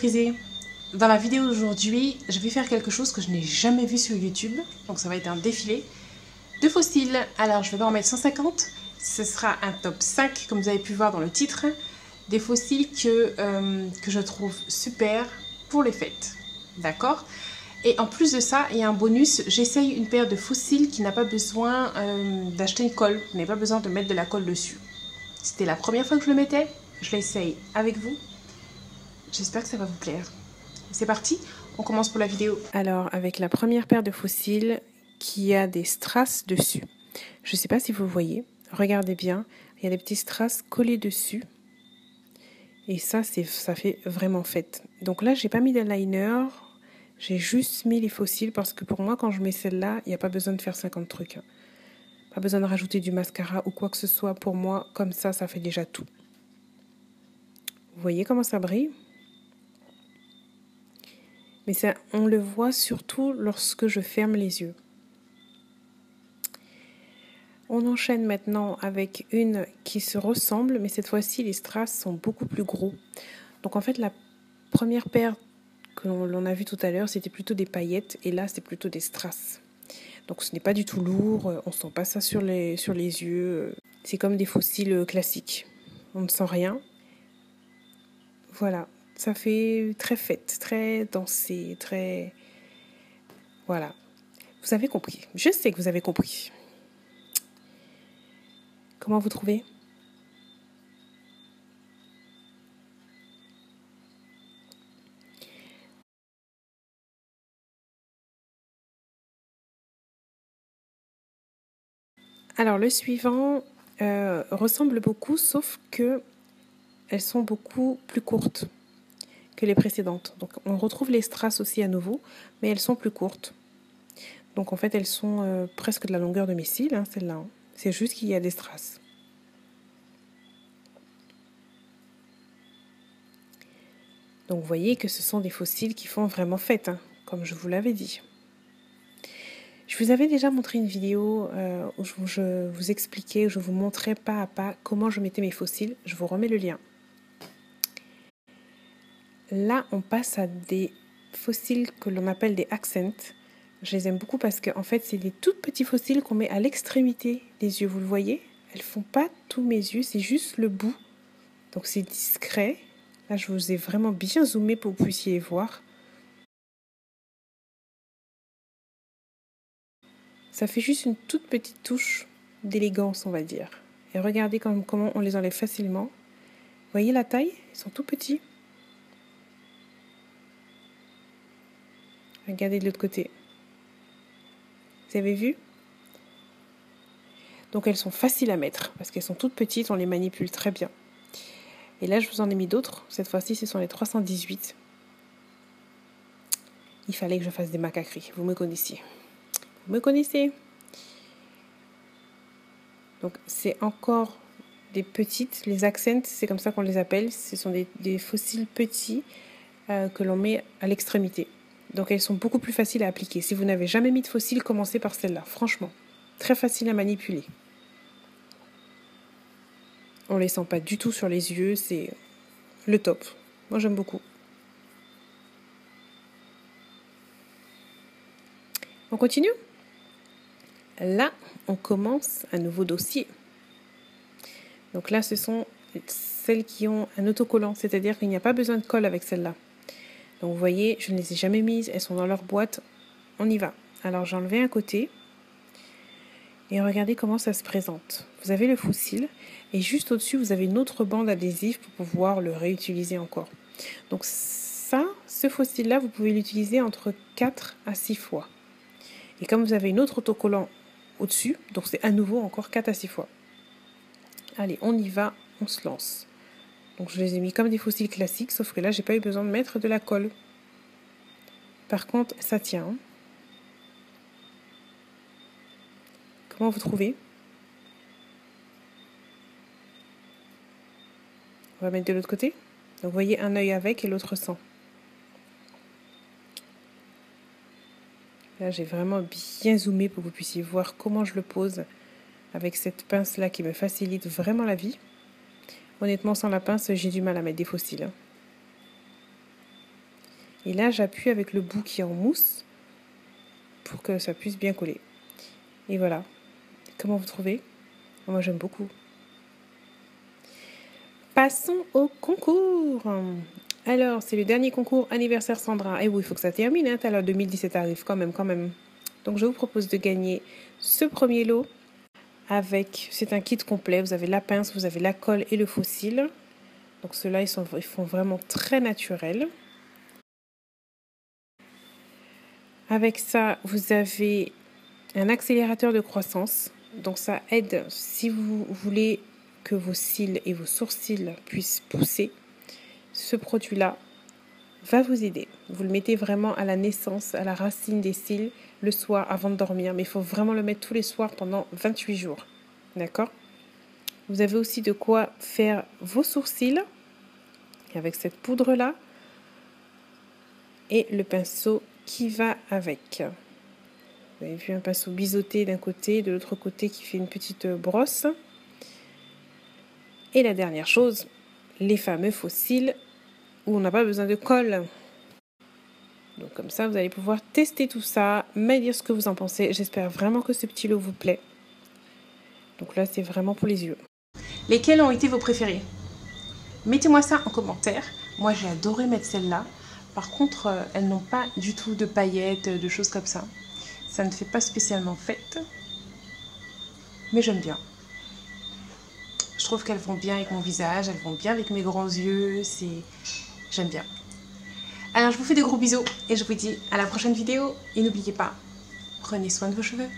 frisés. Dans la vidéo d'aujourd'hui, je vais faire quelque chose que je n'ai jamais vu sur YouTube. Donc ça va être un défilé de fossiles. Alors je vais pas en mettre 150. Ce sera un top 5, comme vous avez pu voir dans le titre. Des fossiles que je trouve super pour les fêtes. D'accord? Et en plus de ça, il y a un bonus. J'essaye une paire de fossiles qui n'a pas besoin d'acheter une colle. Vous n'avez pas besoin de mettre de la colle dessus. C'était la première fois que je le mettais. Je l'essaye avec vous. J'espère que ça va vous plaire. C'est parti, on commence pour la vidéo. Alors, avec la première paire de fossiles qui a des strass dessus. Je ne sais pas si vous voyez. Regardez bien. Il y a des petits strass collés dessus. Et ça fait vraiment fête. Donc là, j'ai pas mis de liner. J'ai juste mis les fossiles parce que pour moi, quand je mets celle-là, il n'y a pas besoin de faire 50 trucs. Pas besoin de rajouter du mascara ou quoi que ce soit. Pour moi, comme ça fait déjà tout. Vous voyez comment ça brille ? Mais ça, on le voit surtout lorsque je ferme les yeux. On enchaîne maintenant avec une qui se ressemble, mais cette fois-ci, les strass sont beaucoup plus gros. Donc en fait, la première paire que l'on a vue tout à l'heure, c'était plutôt des paillettes, et là, c'est plutôt des strass. Donc ce n'est pas du tout lourd, on ne sent pas ça sur les yeux. C'est comme des fossiles classiques. On ne sent rien. Voilà, ça fait très fête, très dansé, très... Voilà. Vous avez compris. Je sais que vous avez compris. Comment vous trouvez ? Alors le suivant ressemble beaucoup, sauf que elles sont beaucoup plus courtes que les précédentes. Donc on retrouve les strass aussi à nouveau, mais elles sont plus courtes. Donc en fait elles sont presque de la longueur de mes cils, celle-là. C'est juste qu'il y a des strass. Donc vous voyez que ce sont des fossiles qui font vraiment fête, comme je vous l'avais dit. Je vous avais déjà montré une vidéo où je vous expliquais, où je vous montrais pas à pas comment je mettais mes fossiles. Je vous remets le lien. Là, on passe à des fossiles que l'on appelle des accents. Je les aime beaucoup parce qu'en fait, c'est des tout petits fossiles qu'on met à l'extrémité des yeux. Vous le voyez ? Elles font pas tous mes yeux, c'est juste le bout. Donc c'est discret. Là, je vous ai vraiment bien zoomé pour que vous puissiez voir. Ça fait juste une toute petite touche d'élégance, on va dire. Et regardez comment on les enlève facilement. Vous voyez la taille ? Ils sont tout petits. Regardez de l'autre côté. Vous avez vu ? Donc elles sont faciles à mettre parce qu'elles sont toutes petites, on les manipule très bien. Et là, je vous en ai mis d'autres. Cette fois-ci, ce sont les 318. Il fallait que je fasse des macaqueries. Vous me connaissiez. Vous me connaissez. Donc c'est encore des petites. Les accents, c'est comme ça qu'on les appelle. Ce sont des fossiles petits que l'on met à l'extrémité. Donc elles sont beaucoup plus faciles à appliquer. Si vous n'avez jamais mis de fossiles, commencez par celle-là. Franchement, très facile à manipuler. On ne les sent pas du tout sur les yeux. C'est le top. Moi, j'aime beaucoup. On continue ? Là, on commence un nouveau dossier. Donc là, ce sont celles qui ont un autocollant, c'est-à-dire qu'il n'y a pas besoin de colle avec celle-là. Donc vous voyez, je ne les ai jamais mises, elles sont dans leur boîte. On y va. Alors j'ai enlevé un côté et regardez comment ça se présente. Vous avez le fossile et juste au-dessus, vous avez une autre bande adhésive pour pouvoir le réutiliser encore. Donc ça, ce fossile-là, vous pouvez l'utiliser entre 4 à 6 fois. Et comme vous avez une autre autocollant au-dessus, donc c'est à nouveau encore 4 à 6 fois. Allez, on y va, on se lance. Donc je les ai mis comme des fossiles classiques, sauf que là, j'ai pas eu besoin de mettre de la colle. Par contre, ça tient. Comment vous trouvez ? On va mettre de l'autre côté. Donc vous voyez un œil avec et l'autre sans. Là, j'ai vraiment bien zoomé pour que vous puissiez voir comment je le pose avec cette pince-là qui me facilite vraiment la vie. Honnêtement, sans la pince, j'ai du mal à mettre des fossiles. Et là, j'appuie avec le bout qui est en mousse pour que ça puisse bien coller. Et voilà. Comment vous trouvez? Moi, j'aime beaucoup. Passons au concours. Alors, c'est le dernier concours anniversaire Sandra. Et oui, il faut que ça termine. Hein. Tout à l'heure, 2017 arrive quand même. Donc, je vous propose de gagner ce premier lot avec... C'est un kit complet. Vous avez la pince, vous avez la colle et le faux cil. Donc, ceux-là, ils font vraiment très naturels. Avec ça, vous avez un accélérateur de croissance. Donc, ça aide si vous voulez que vos cils et vos sourcils puissent pousser. Ce produit-là va vous aider. Vous le mettez vraiment à la naissance, à la racine des cils, le soir avant de dormir. Mais il faut vraiment le mettre tous les soirs pendant 28 jours. D'accord? Vous avez aussi de quoi faire vos sourcils avec cette poudre-là et le pinceau qui va avec. Vous avez vu un pinceau biseauté d'un côté, de l'autre côté qui fait une petite brosse. Et la dernière chose, les fameux faux cils où on n'a pas besoin de colle. Donc comme ça, vous allez pouvoir tester tout ça, me dire ce que vous en pensez. J'espère vraiment que ce petit lot vous plaît. Donc là, c'est vraiment pour les yeux. Lesquels ont été vos préférés? Mettez-moi ça en commentaire. Moi, j'ai adoré mettre celles-là. Par contre, elles n'ont pas du tout de paillettes, de choses comme ça. Ça ne fait pas spécialement fête. Mais j'aime bien. Je trouve qu'elles vont bien avec mon visage, elles vont bien avec mes grands yeux. J'aime bien. Alors, je vous fais de gros bisous et je vous dis à la prochaine vidéo. Et n'oubliez pas, prenez soin de vos cheveux.